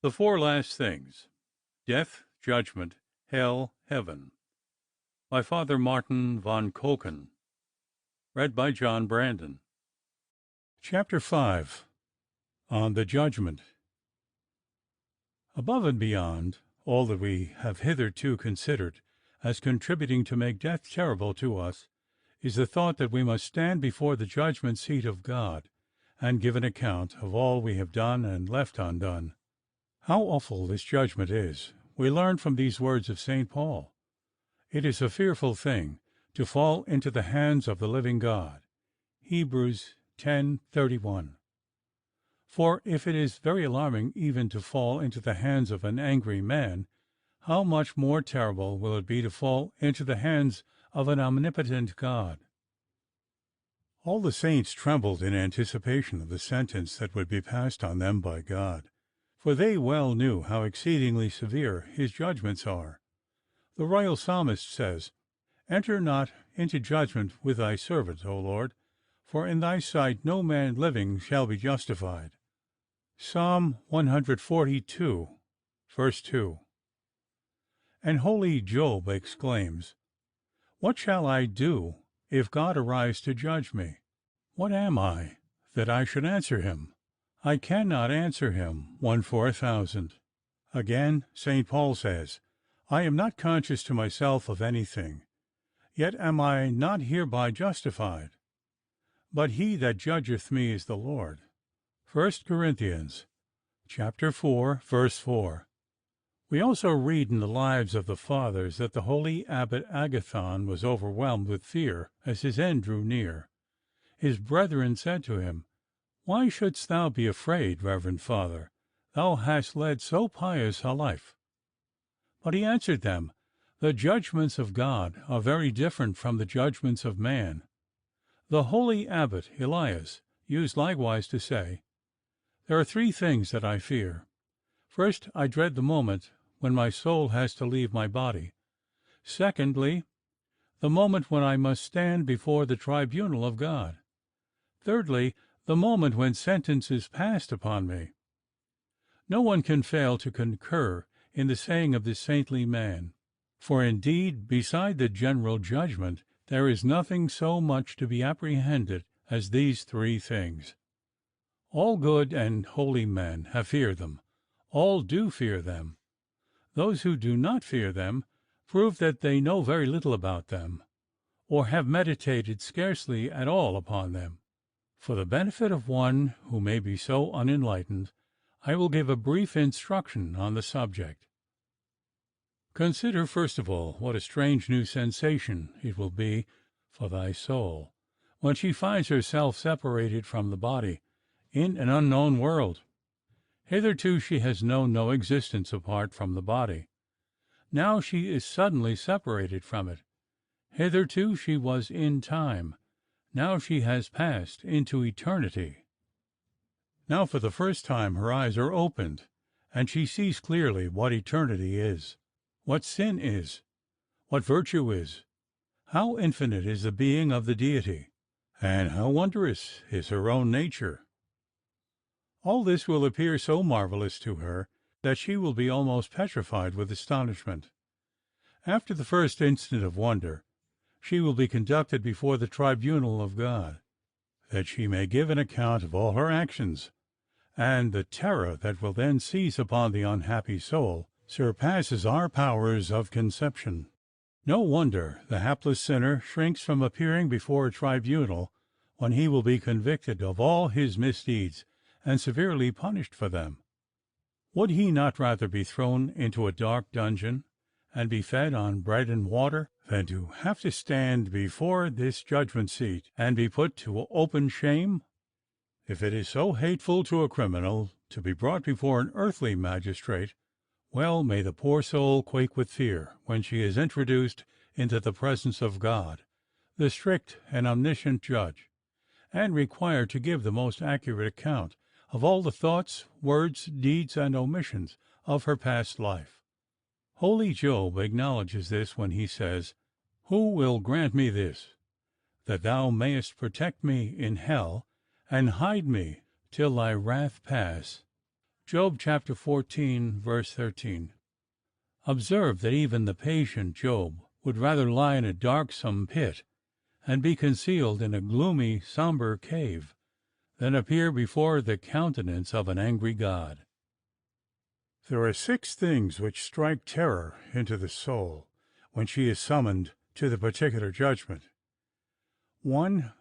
The Four Last Things: Death, Judgment, Hell, Heaven, by Father Martin von Kolken. Read by John Brandon. Chapter 5. On the Judgment. Above and beyond all that we have hitherto considered as contributing to make death terrible to us is the thought that we must stand before the judgment seat of God and give an account of all we have done and left undone. How awful this judgment is, we learn from these words of St. Paul. It is a fearful thing to fall into the hands of the living God. Hebrews 10:31. For if it is very alarming even to fall into the hands of an angry man, how much more terrible will it be to fall into the hands of an omnipotent God? All the saints trembled in anticipation of the sentence that would be passed on them by God, for they well knew how exceedingly severe his judgments are. The Royal Psalmist says, "Enter not into judgment with thy servant, O Lord, for in thy sight no man living shall be justified." Psalm 142, verse 2. And holy Job exclaims, "What shall I do if God arise to judge me? What am I that I should answer him? I cannot answer him, 1/4,000. Again, St. Paul says, "I am not conscious to myself of anything, yet am I not hereby justified. But he that judgeth me is the Lord." 1 Corinthians chapter 4, verse 4. We also read in the lives of the Fathers that the holy Abbot Agathon was overwhelmed with fear as his end drew near. His brethren said to him, "Why shouldst thou be afraid, Reverend Father? Thou hast led so pious a life." But he answered them, "The judgments of God are very different from the judgments of man." The holy Abbot Elias used likewise to say, "There are three things that I fear. First, I dread the moment when my soul has to leave my body. Secondly, the moment when I must stand before the tribunal of God. Thirdly, the moment when sentence is passed upon me." No one can fail to concur in the saying of this saintly man, for indeed, beside the general judgment, there is nothing so much to be apprehended as these three things. All good and holy men have feared them. All do fear them. Those who do not fear them prove that they know very little about them, or have meditated scarcely at all upon them. For the benefit of one who may be so unenlightened, I will give a brief instruction on the subject. Consider, first of all, what a strange new sensation it will be for thy soul when she finds herself separated from the body in an unknown world. Hitherto she has known no existence apart from the body. Now she is suddenly separated from it. Hitherto she was in time. Now she has passed into eternity. Now for the first time her eyes are opened, and she sees clearly what eternity is, what sin is, what virtue is, how infinite is the being of the Deity, and how wondrous is her own nature. All this will appear so marvelous to her that she will be almost petrified with astonishment. After the first instant of wonder, she will be conducted before the tribunal of God, that she may give an account of all her actions, and the terror that will then seize upon the unhappy soul surpasses our powers of conception. No wonder the hapless sinner shrinks from appearing before a tribunal when he will be convicted of all his misdeeds and severely punished for them. Would he not rather be thrown into a dark dungeon and be fed on bread and water than to have to stand before this judgment seat and be put to open shame? If it is so hateful to a criminal to be brought before an earthly magistrate, well may the poor soul quake with fear when she is introduced into the presence of God, the strict and omniscient judge, and required to give the most accurate account of all the thoughts, words, deeds, and omissions of her past life. Holy Job acknowledges this when he says, "Who will grant me this, that thou mayest protect me in hell, and hide me till thy wrath pass?" Job chapter 14, verse 13. Observe that even the patient Job would rather lie in a darksome pit and be concealed in a gloomy, somber cave than appear before the countenance of an angry God. There are 6 things which strike terror into the soul when she is summoned to the particular judgment. 1.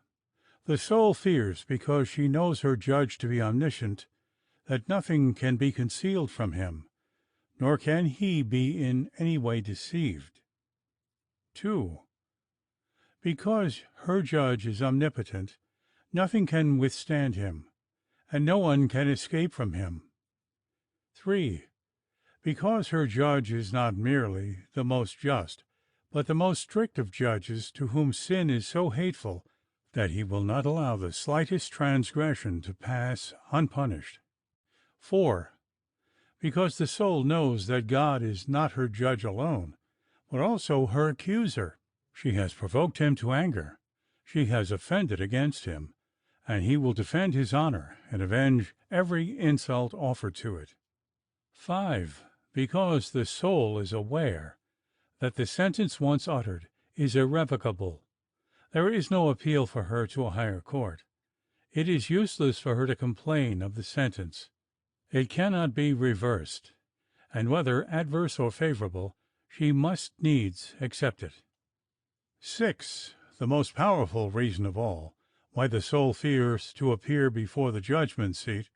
The soul fears because she knows her judge to be omniscient, that nothing can be concealed from him, nor can he be in any way deceived. 2. Because her judge is omnipotent, nothing can withstand him, and no one can escape from him. 3. Because her judge is not merely the most just, but the most strict of judges, to whom sin is so hateful that he will not allow the slightest transgression to pass unpunished. 4. Because the soul knows that God is not her judge alone, but also her accuser. She has provoked him to anger. She has offended against him, and he will defend his honor and avenge every insult offered to it. 5. Because the soul is aware that the sentence once uttered is irrevocable. There is no appeal for her to a higher court. It is useless for her to complain of the sentence. It cannot be reversed, and whether adverse or favorable, she must needs accept it. 6. The most powerful reason of all why the soul fears to appear before the judgment seat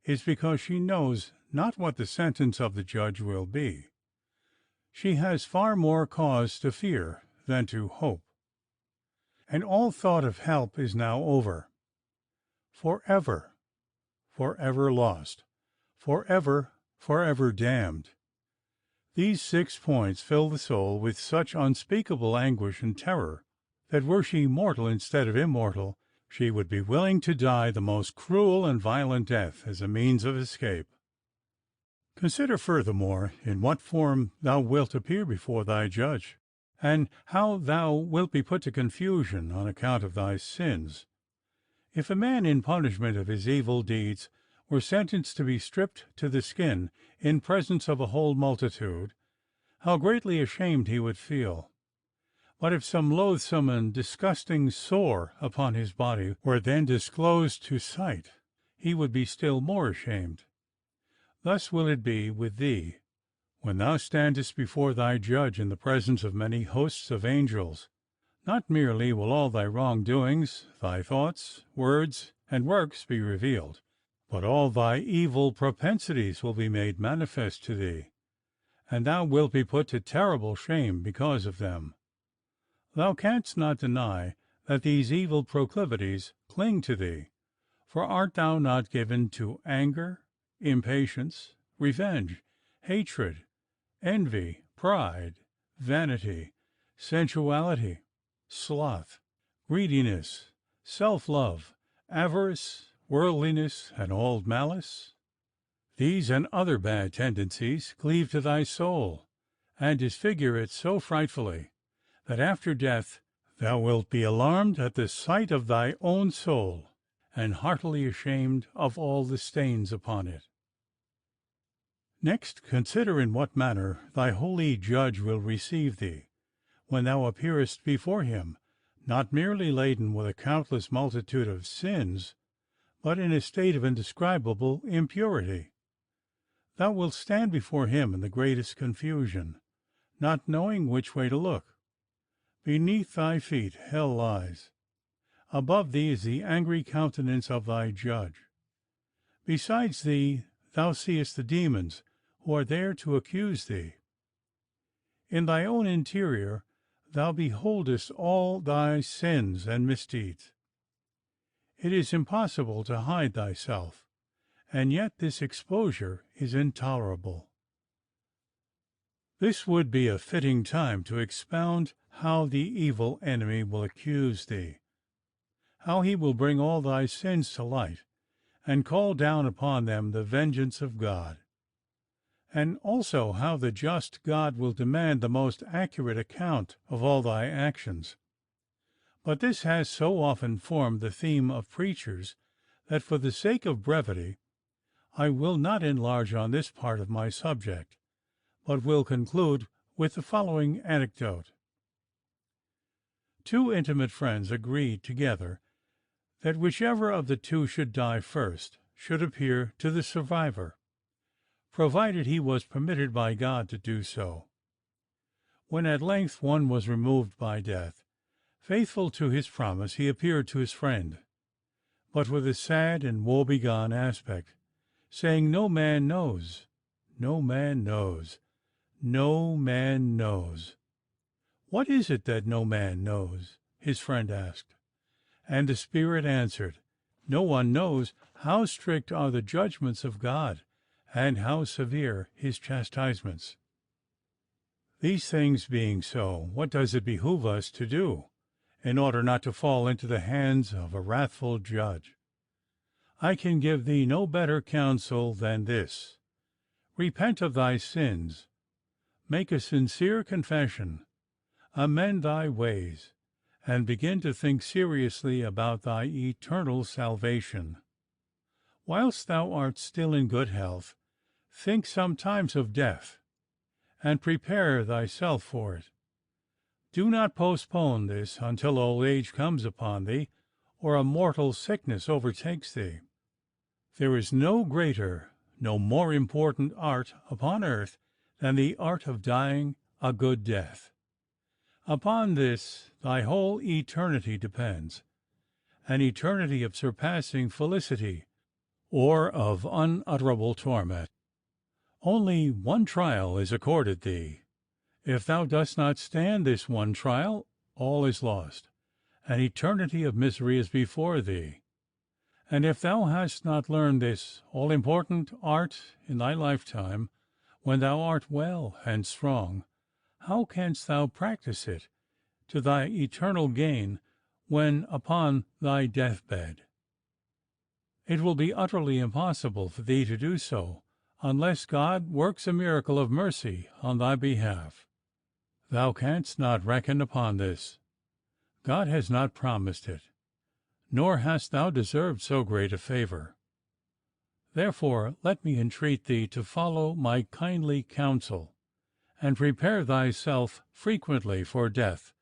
is because she knows not what the sentence of the judge will be. She has far more cause to fear than to hope. And all thought of help is now over. Forever, forever lost, forever, forever damned. These 6 points fill the soul with such unspeakable anguish and terror that were she mortal instead of immortal, she would be willing to die the most cruel and violent death as a means of escape. Consider furthermore in what form thou wilt appear before thy judge, and how thou wilt be put to confusion on account of thy sins. If a man in punishment of his evil deeds were sentenced to be stripped to the skin in presence of a whole multitude, how greatly ashamed he would feel. But if some loathsome and disgusting sore upon his body were then disclosed to sight, he would be still more ashamed. Thus will it be with thee, when thou standest before thy judge in the presence of many hosts of angels. Not merely will all thy wrongdoings, thy thoughts, words, and works be revealed, but all thy evil propensities will be made manifest to thee, and thou wilt be put to terrible shame because of them. Thou canst not deny that these evil proclivities cling to thee, for art thou not given to anger, impatience, revenge, hatred, envy, pride, vanity, sensuality, sloth, greediness, self-love, avarice, worldliness, and all malice? These and other bad tendencies cleave to thy soul, and disfigure it so frightfully that after death thou wilt be alarmed at the sight of thy own soul, and heartily ashamed of all the stains upon it. Next, consider in what manner thy holy judge will receive thee, when thou appearest before him, not merely laden with a countless multitude of sins, but in a state of indescribable impurity. Thou wilt stand before him in the greatest confusion, not knowing which way to look. Beneath thy feet hell lies. Above thee is the angry countenance of thy judge. Besides thee thou seest the demons who are there to accuse thee. In thy own interior thou beholdest all thy sins and misdeeds. It is impossible to hide thyself, and yet this exposure is intolerable. This would be a fitting time to expound how the evil enemy will accuse thee, how he will bring all thy sins to light, and call down upon them the vengeance of God, and also how the just God will demand the most accurate account of all thy actions. But this has so often formed the theme of preachers that for the sake of brevity I will not enlarge on this part of my subject, but will conclude with the following anecdote. Two intimate friends agreed together that whichever of the two should die first should appear to the survivor, provided he was permitted by God to do so. When at length one was removed by death, faithful to his promise, he appeared to his friend, but with a sad and woebegone aspect, saying, "No man knows, no man knows, no man knows." "What is it that no man knows?" his friend asked. And the spirit answered, "No one knows how strict are the judgments of God, and how severe his chastisements." These things being so, what does it behoove us to do, in order not to fall into the hands of a wrathful judge? I can give thee no better counsel than this: repent of thy sins, make a sincere confession, amend thy ways, and begin to think seriously about thy eternal salvation. Whilst thou art still in good health, think sometimes of death, and prepare thyself for it. Do not postpone this until old age comes upon thee, or a mortal sickness overtakes thee. There is no greater, no more important art upon earth than the art of dying a good death. Upon this thy whole eternity depends, an eternity of surpassing felicity or of unutterable torment. Only one trial is accorded thee. If thou dost not stand this one trial, all is lost. An eternity of misery is before thee. And if thou hast not learned this all-important art in thy lifetime, when thou art well and strong, how canst thou practice it to thy eternal gain when upon thy deathbed? It will be utterly impossible for thee to do so, unless God works a miracle of mercy on thy behalf. Thou canst not reckon upon this. God has not promised it, nor hast thou deserved so great a favor. Therefore let me entreat thee to follow my kindly counsel, and prepare thyself frequently for death,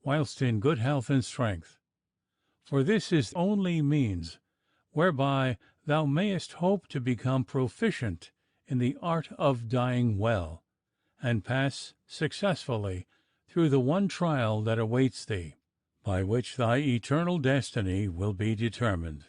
whilst in good health and strength. For this is the only means whereby thou mayest hope to become proficient in the art of dying well, and pass successfully through the one trial that awaits thee, by which thy eternal destiny will be determined.